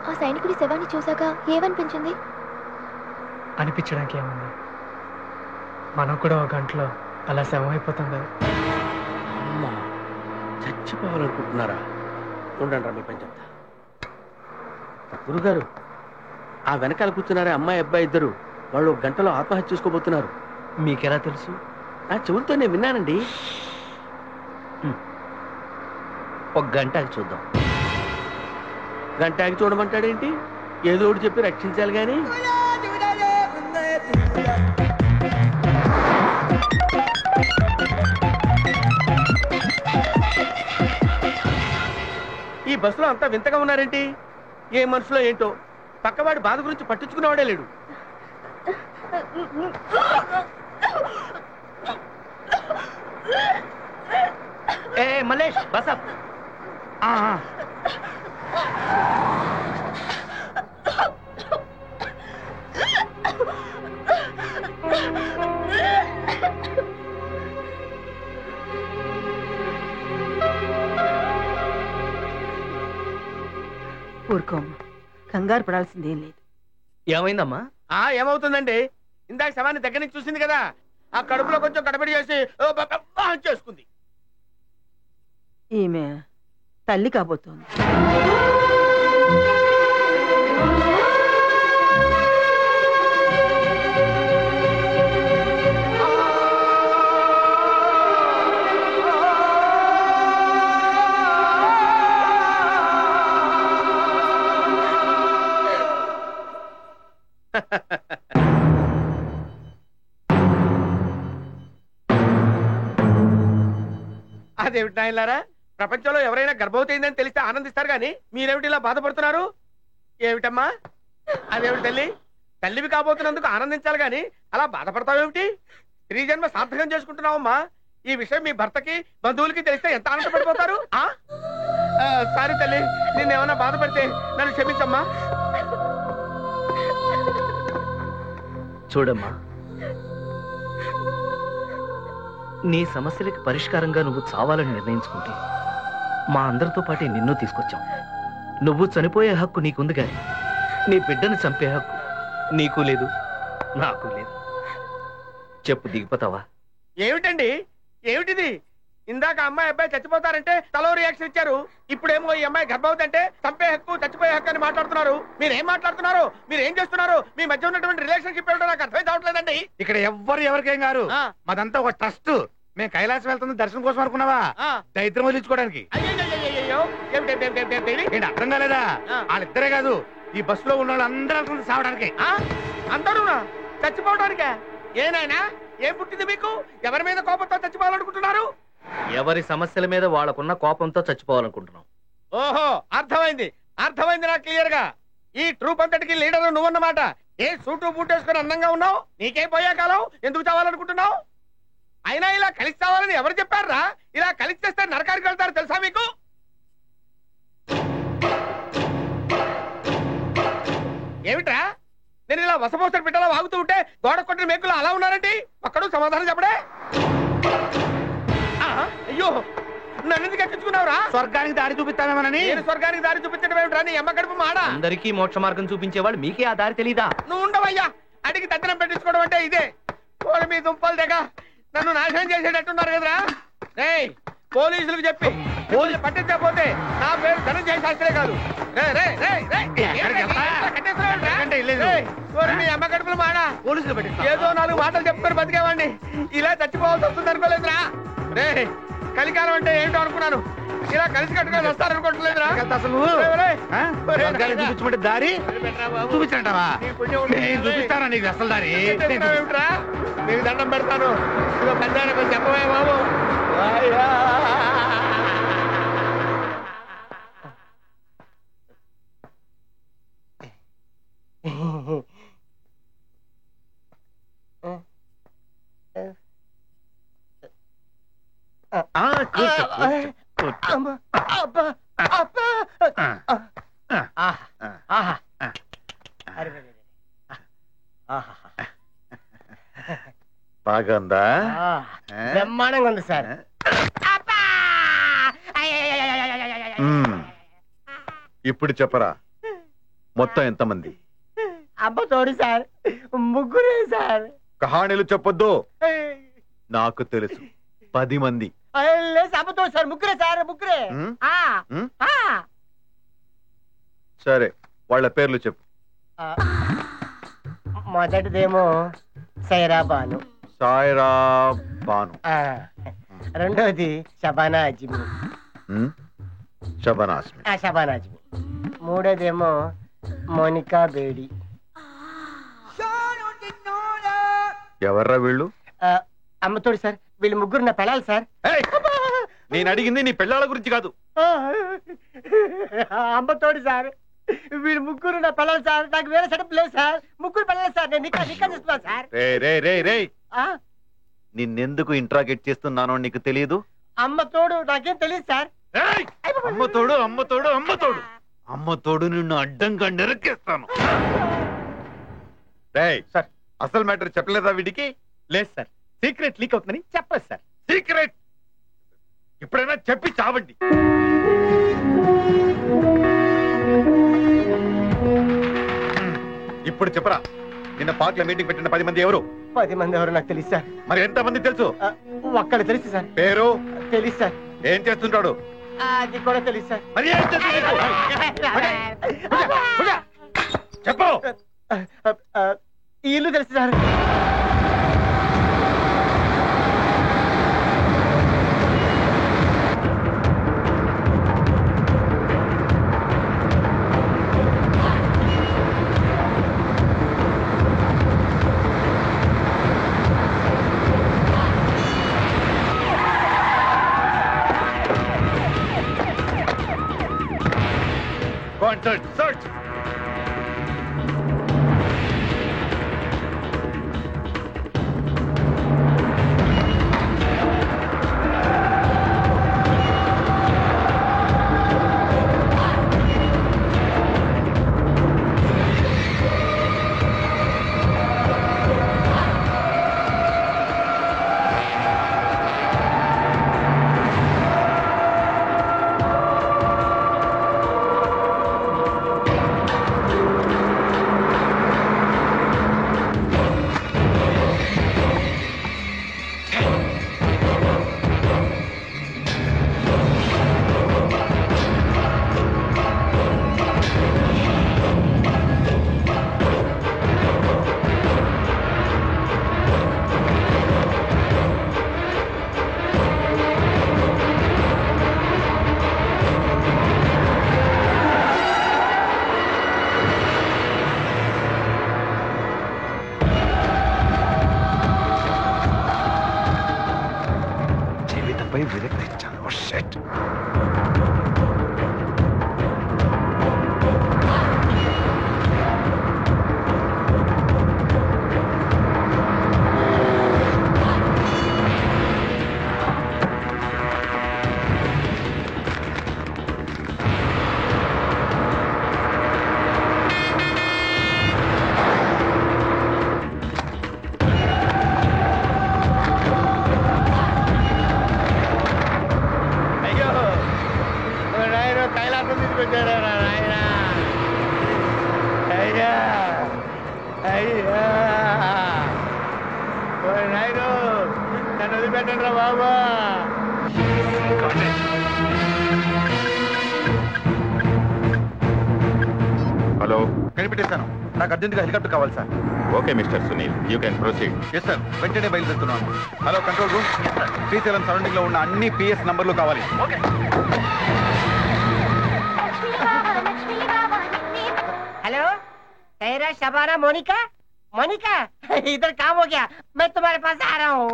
ఆ సైనికుడి శవాన్ని చూశాక ఏమనిపించింది? అనిపించడానికి ఏముంది, మనం కూడా ఒక గంటలో అలా శవం అయిపోతాం కదా. అమ్మా, చచ్చిపోవాలనుకుంటున్నారా? ఉండండి రా, మీ పని చెప్తా. గురుగారు, ఆ వెనకాల కూర్చున్నారే అమ్మాయి అబ్బాయి ఇద్దరు, వాళ్ళు ఒక గంటలో ఆత్మహత్య చేసుకోబోతున్నారు. మీకెలా తెలుసు? నా చెవులతో నేను విన్నానండి. ఒక గంట ఆగి చూద్దాం. గంట ఆగి చూడమంటాడేంటి? ఏదో ఒకటి చెప్పి రక్షించాలి గాని. ఈ బస్సులో అంతా వింతగా ఉన్నారేంటి? ఏ మనసులో ఏంటో. పక్కవాడి బాధ గురించి పట్టించుకునేవాడే లేడు. ఏ మల్లేష్, బస్ అప్. ఊరుకోమ్మ, కంగారు పడాల్సిందేం లేదు. ఏమైందమ్మా? ఏమవుతుందండి? ఇందాక శవాన్ని దగ్గర నుంచి చూసింది కదా, ఆ కడుపులో కొంచెం గడబడి చేసి చేసుకుంది. ఈమె తల్లి కాబోతోంది. అదేమిటి నాయలారా, ప్రపంచంలో ఎవరైనా గర్భవతి అయిందని తెలిస్తే ఆనందిస్తారు గాని మీరేమిటి ఇలా బాధపడుతున్నారు? ఏమిటమ్మా అదేమిటి తల్లి? తల్లివి కాబోతున్నందుకు ఆనందించాలి గాని అలా బాధపడతావేమిటి? స్త్రీ జన్మ సార్థకం చేసుకుంటున్నావమ్మా. ఈ విషయం మీ భర్తకి బంధువులకి తెలిస్తే ఎంత ఆనందపడిపోతారు. సారీ తల్లి, నిన్నేమన్నా బాధపడితే నన్ను క్షమించమ్మా. చూడమ్మా, నీ సమస్యలకి పరిష్కారంగా నువ్వు చావాలని నిర్ణయించుకుంటే మా అందరితో పాటే నిన్ను తీసుకొచ్చాం. నువ్వు చనిపోయే హక్కు నీకుంది కానీ నీ బిడ్డను చంపే హక్కు నీకు లేదు, నాకు లేదు. చెప్పు, దిగిపోతావా? ఏమిటండి ఏమిటిది? ఇందాక అమ్మాయి అబ్బాయి చచ్చిపోతారంటే తలో రియాక్షన్ ఇచ్చారు, ఇప్పుడేమో ఈ అమ్మాయి గర్భవతి అంటే చంపే హక్కు చచ్చిపోయే హక్కు అని మాట్లాడుతున్నారు. మీరేం మాట్లాడుతున్నారు? మీరు ఏం చేస్తున్నారు? మీ మధ్య ఉన్నటువంటి రిలేషన్షిప్ ఏమిటో నాకు అర్థం కావట్లేదండి. ఇక్కడ ఎవ్వరు ఎవరికేం గారు, మాదంతా ఒక ట్రస్ట్. మేము కైలాసం వెళ్తుంది దర్శనం కోసం అనుకున్నావా? దైత్రం వదిలించుకోవడానికి. ఏంటి అర్థం కాలేదా? వాళ్ళిద్దరే కాదు, ఈ బస్సులో ఉన్న వాళ్ళందరూ సావడానికి. అందరూనా? చచ్చిపోవడానికే? ఏనాయనా, ఏం పుట్టింది మీకు? ఎవరి మీద కోపంతో చచ్చిపోవాలనుకుంటున్నారు? ఎవరి సమస్యల మీద వాళ్ళకున్న కోపంతో చచ్చిపోవాలనుకుంటున్నాం. ఓహో, అర్థమైంది అర్థమైంది నాకు క్లియర్ గా. ఈ ట్రూప్ అంతటికి లీడర్ నువ్వన్నమాట. ఏ సూటు బూట్ వేసుకుని అందంగా ఉన్నావు? నీకే పోయే కాలం, ఎందుకు చావాలనుకుంటున్నావు? అయినా ఇలా కలిసి చావాలని ఎవరు చెప్పారా? ఇలా కలిసి చేస్తే నరకానికి వెళ్తారు తెలుసా మీకు? ఏమిట్రా, నేను ఇలా వసపోసరి బిడ్డలా వాగుతూ ఉంటే గోడ కొట్టిన మేకులు అలా ఉన్నారండి? ఒక్కడు సమాధానం చెప్పడే. అయ్యో, నన్ను ఎందుకు ఎక్కించుకున్నావురా? స్వర్గానికి దారి చూపిస్తామేమోనని. నేను స్వర్గానికి దారి చూపించడం ఏమిట్రా? నీ అమ్మ కడుపు మాడా. అందరికీ మోక్ష మార్గం చూపించేవాళ్ళు మీకే ఆ దారి తెలీదా? నువ్వు ఉండవయ్యా, అడిగి దర్శనం పెట్టించుకోవడం అంటే ఇదే. పోలి మీ దుంపలు దగ్గ నన్ను నాశనం చేసేటట్టున్నారు కదరా. రేయ్, పోలీసులకు చెప్పి పోలీసు పట్టించకపోతే నా పేరు ధనంజయ శాస్త్రే కాదు. మీ అమ్మ కడుపులు మాడా. పోలీసులు పెట్టి ఏదో 4 మాటలు చెప్పుకొని బతికేవాడిని, ఇలా చచ్చిపోవాల్సి వస్తుంది అనుకోలేదురా. రే, కలికాలం అంటే ఏంటో అనుకున్నాను, ఇలా కలిసి కట్టుకొని వస్తారనుకోవట్లేదురా. అసలు చూపించమంటే దారి చూపించంటావా? చూపిస్తానా నీకు అసలు దారి? ఏమిట్రా, నీకు దండం పెడతాను. ఇదో పెద్ద చెప్పవే బాబు. బాగుందా? బ్రహ్మాండంగా ఉంది సార్. ఇప్పుడు చెప్పరా, మొత్తం ఎంతమంది? అమ్మ తోడు సార్, ముగ్గురే సార్. కహానీలు చెప్పొద్దు, నాకు తెలుసు 10 మంది. లేదు అమ్మ తోడు సార్, ముగ్గురే సార్, ముగ్గురే. సరే, వాళ్ళ పేర్లు చెప్పు. మొదటిదేమో సైరా బాను. సాయిరా బాను. రెండోది షబానా అజ్మి. షబానా అజ్మి. షబానా అజ్మి. మూడోదేమో మోనికా బేడి. ఎవర్రా వీళ్ళు? అమ్మతోడు సార్, వీళ్ళు ముగ్గురు నా పెళ్ళాలి సార్. నేను అడిగింది నీ పెళ్ళాల గురించి కాదు. అమ్మతోడు సార్, వీళ్ళు ముగ్గురు నా పెళ్ళాలి సార్. నాకు వేరే సెటప్ లేదు సార్, ముగ్గురు పెళ్ళాలి సార్. నేను నిక్క చేస్తున్నాను సార్. నిన్నెందుకు ఇంట్రాగేట్ చేస్తున్నానో నీకు తెలియదు? అమ్మతోడు నాకేం తెలియదు సార్. అమ్మతోడు అమ్మతోడు అమ్మతోడు అమ్మతోడు నిన్ను అడ్డంగా నెరకేస్తాను. సార్, అసలు మ్యాటర్ చెప్పలేదా వీడికి? లేదు సార్, సీక్రెట్ లీక్ అవుతుందని చెప్పలేదు సార్. సీక్రెట్ ఎప్పుడైనా చెప్పి చావండి. ఇప్పుడు చెప్పరా, నిన్న పార్క్లో మీటింగ్ పెట్టిన 10 మంది ఎవరు? 10 మంది ఎవరు నాకు తెలియదు సార్. మరి ఎంత మంది తెలుసు? ఒక్కడు తెలుసు సార్. పేరు తెలియదు సార్. ఏం చేస్తుంటాడు? అది కూడా తెలియదు సార్. మరి ఏం చేస్తుంటాడు? చెప్పు. ఈ ఇల్లు తెలుసు sir. Go and search, search. Hello, కనిపెట్టేశాను. నాకు అర్జెంటుగా హెలికాప్టర్ కావాలి sir. Okay mister Sunil, you can proceed. Yes sir, వెంటనే బయలుదేరుతున్నాను. Hello control room, Srisailam surrounding లో ఉన్న అన్ని పిఎస్ నంబర్లు కావాలి. हेलो, तेरा शबाना मोनिका? मोनिका, इधर काम हो गया, मैं तुम्हारे पास आ रहा हूँ.